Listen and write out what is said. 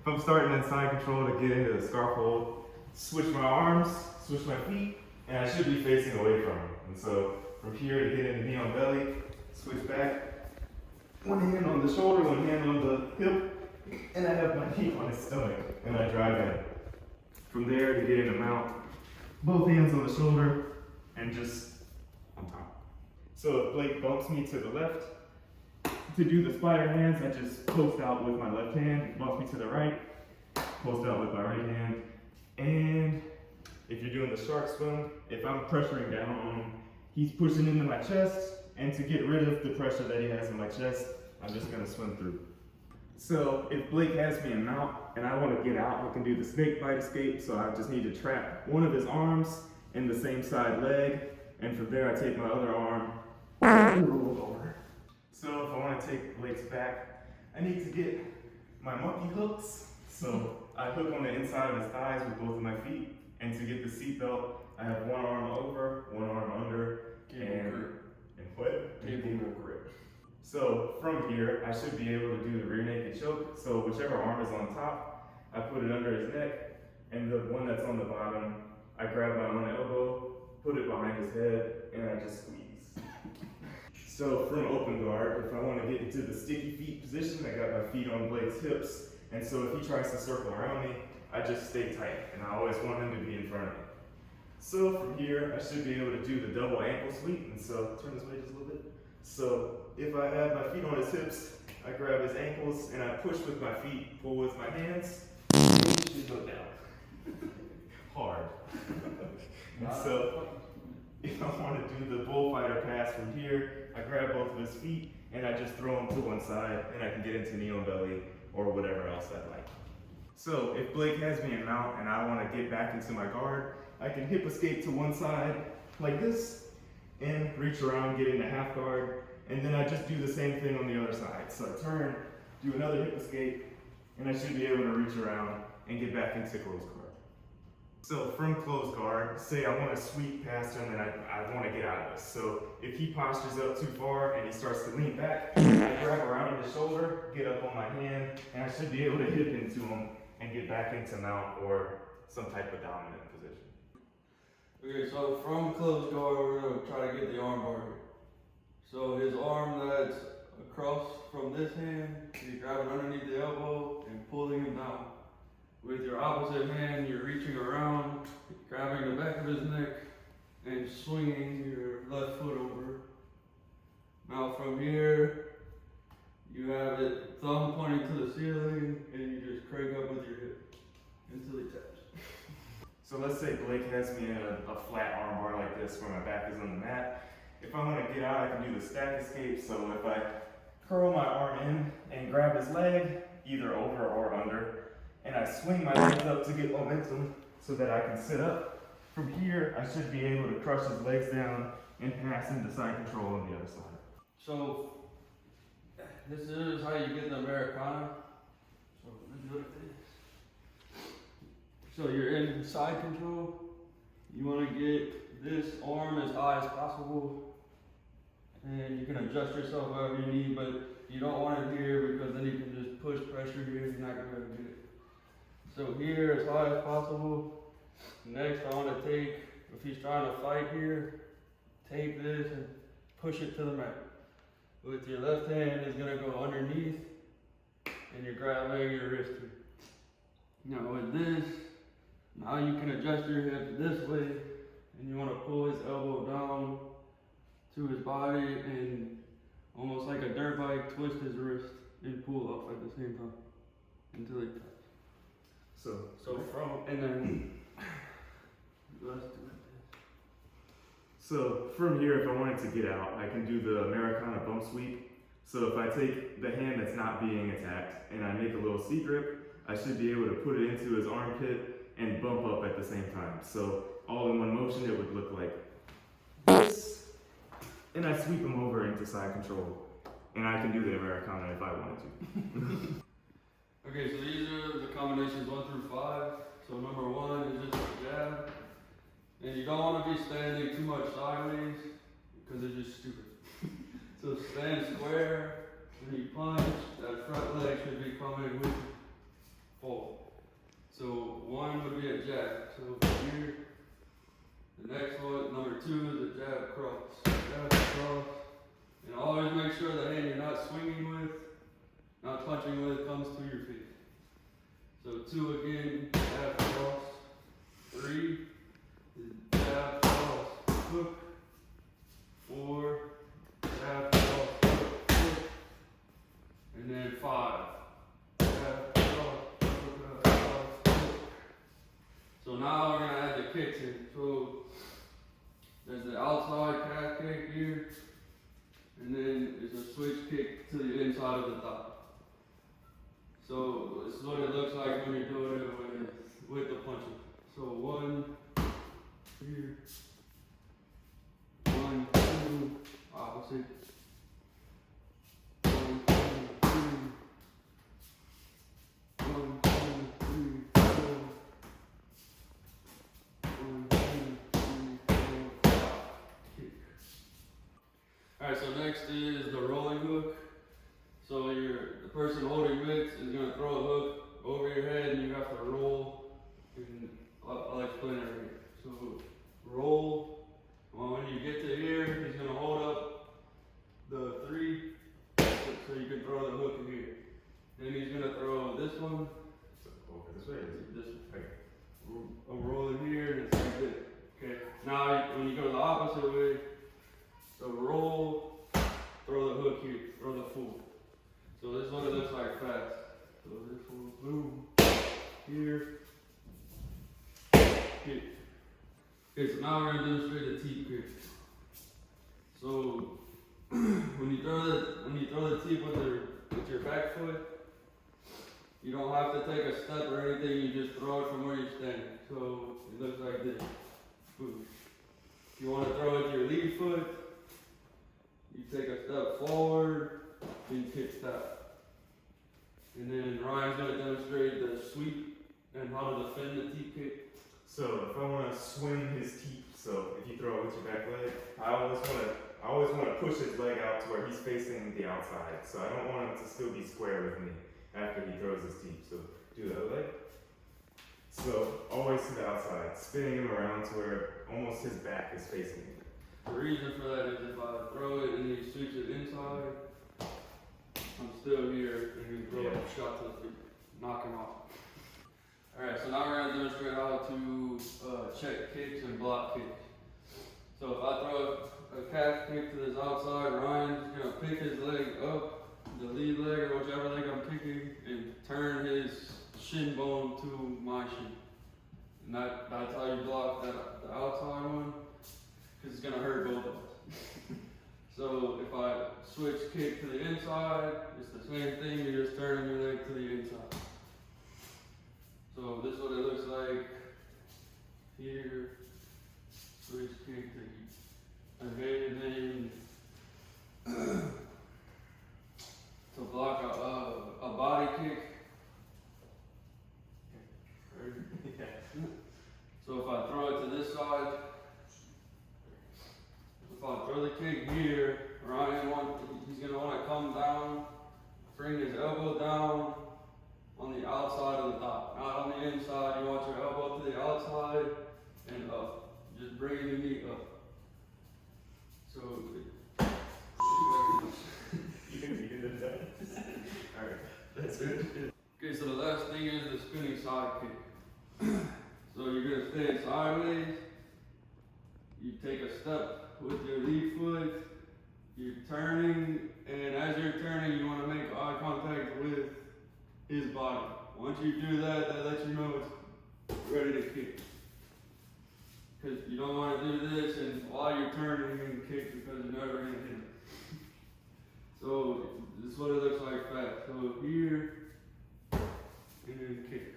if I'm starting in side control to get into the scarf hold, switch my arms, switch my feet, and I should be facing away from him. And so from here to get into knee on belly, switch back, one hand on the shoulder, one hand on the hip, and I have my knee on his stomach, and I drive in. From there to get into mount, both hands on the shoulder, and just on top. So if Blake bumps me to the left, to do the spider hands, I just post out with my left hand, bumps me to the right, post out with my right hand, and if you're doing the shark swim, if I'm pressuring down on him, he's pushing into my chest, and to get rid of the pressure that he has in my chest, I'm just gonna swim through. So if Blake has me in mount and I want to get out, I can do the snake bite escape. So I just need to trap one of his arms in the same side leg, and from there I take my other arm and roll over. So if I want to take Blake's back, I need to get my monkey hooks. So I hook on the inside of his thighs with both of my feet, and to get the seatbelt, I have one arm over, one arm under, and what? Table grip. So from here, I should be able to do the rear naked choke. So whichever arm is on top, I put it under his neck, and the one that's on the bottom, I grab my own elbow, put it behind his head, and I just squeeze. So from open guard, if I want to get into the sticky feet position, I got my feet on Blake's hips, and so if he tries to circle around me, I just stay tight, and I always want him to be in front of me. So from here, I should be able to do the double ankle sweep, and so turn this way just a little bit. So if I have my feet on his hips, I grab his ankles and I push with my feet, pull with my hands, and he should go down. Hard. And so if I want to do the bullfighter pass from here, I grab both of his feet and I just throw him to one side, and I can get into knee on belly or whatever else I'd like. So if Blake has me in mount and I want to get back into my guard, I can hip escape to one side like this and reach around, get into half guard, and then I just do the same thing on the other side. So I turn, do another hip escape, and I should be able to reach around and get back into closed guard. So from closed guard, say I want to sweep past him and I want to get out of this. So if he postures up too far and he starts to lean back, I grab around his shoulder, get up on my hand, and I should be able to hip into him and get back into mount or some type of dominant position. Okay, so from closed guard, we're going to try to get the arm bar here. So his arm that's across from this hand, you grab it underneath the elbow and pulling him down. With your opposite hand, you're reaching around, grabbing the back of his neck, and swinging your left foot over. Now from here, you have it thumb pointing to the ceiling, and you just crank up with your hip until he taps. So let's say Blake has me in a flat arm bar like this where my back is on the mat. If I want to get out, I can do the stack escape. So if I curl my arm in and grab his leg, either over or under, and I swing my legs up to get momentum so that I can sit up, from here I should be able to crush his legs down and pass into side control on the other side. So this is how you get the Americana. So let's do it like this. So you're in side control. You want to get this arm as high as possible, and you can adjust yourself however you need, but you don't want it here because then you can just push pressure here. You're not going to be able to get it. So here as high as possible. Next, I want to take, if he's trying to fight here, take this and push it to the mat. With your left hand, it's going to go underneath, and you're grabbing your wrist here. Now with this, now you can adjust your hip this way, and you want to pull his elbow down to his body and almost like a dirt bike, twist his wrist and pull up at the same time until he taps. So from, and then let's do it. So from here, if I wanted to get out, I can do the Americana bump sweep. So if I take the hand that's not being attacked and I make a little C grip, I should be able to put it into his armpit and bump up at the same time. So all in one motion, it would look like this, and I sweep him over into side control, and I can do the Americana if I wanted to. Okay, so these are the combinations 1 through 5. So number 1 is just a jab, and you don't want to be standing too much sideways because it's just stupid. So stand square, when you punch, that front leg should be coming with you forward. So one would be a jab. So here, the next one, number 2 is a jab cross. Jab cross. And always make sure the hand you're not swinging with, not punching with, comes to your feet. So 2 again, jab cross. 3 is jab cross hook. 4, jab cross hook. And then 5, jab cross hook. So now we're gonna add the kicks in. So there's the outside calf kick here, and then there's a switch kick to the inside of the thigh. So this is what it looks like when you're doing it with the punching. So 1 here, 1, 2, opposite. 1, 2, 3, 1, 2, 3, 4. 1, 2, 3, 4, 5. Kick. Alright, so next is the rolling hook. So the person holding mitts is going to throw a hook over your head and you have to roll. And I'll explain it right here. So roll. Well, when you get to here, he's going to hold up the 3 so you can throw the hook in here. Then he's going to throw this one. Over this way? This one. Okay. I'm rolling here and it's like this. Okay. Now when you go the opposite way, so roll, throw the hook here, throw the full. So this is what it looks like fast. So this one, boom, here, kick. Okay, so now we're gonna demonstrate the teep kick. So when you throw the teep with your back foot, you don't have to take a step or anything, you just throw it from where you're standing. So it looks like this. Boom. If you want to throw it with your lead foot, you take a step forward, then kick that. And then Ryan's going to demonstrate the sweep and how to defend the teep kick. So if I want to swing his teep, so if you throw it with your back leg, I always want to push his leg out to where he's facing the outside. So I don't want him to still be square with me after he throws his teep. So do the other leg. So always to the outside, spinning him around to where almost his back is facing me. The reason for that is if I throw it and he switch it inside, I'm still here and you throw a shot to the feet, knock him off. Alright, so now we're going to demonstrate how to check kicks and block kicks. So if I throw a calf kick to this outside, Ryan's going to pick his leg up, the lead leg or whichever leg I'm kicking, and turn his shin bone to my shin. And that's how you block the outside one, because it's going to hurt both of us. So if I switch kick to the inside, it's the same thing, you're just turning your leg to the inside. So this is what it looks like here, switch kick to again, and then to block a body kick. So if I throw it to this side, if I throw the kick here, he's going to want to come down, bring his elbow down on the outside of the thigh, not on the inside. You want your elbow to the outside and up, just bringing the knee up. So You can do that. Alright, that's good. okay, so the last thing is the spinning side kick. So you're going to stand sideways, you take a step with your lead foot, you're turning, and as you're turning, you want to make eye contact with his body. Once you do that, that lets you know it's ready to kick. Because you don't want to do this and while you're turning, you can kick because you're never going to hit him. So this is what it looks like fast. So here, and then kick.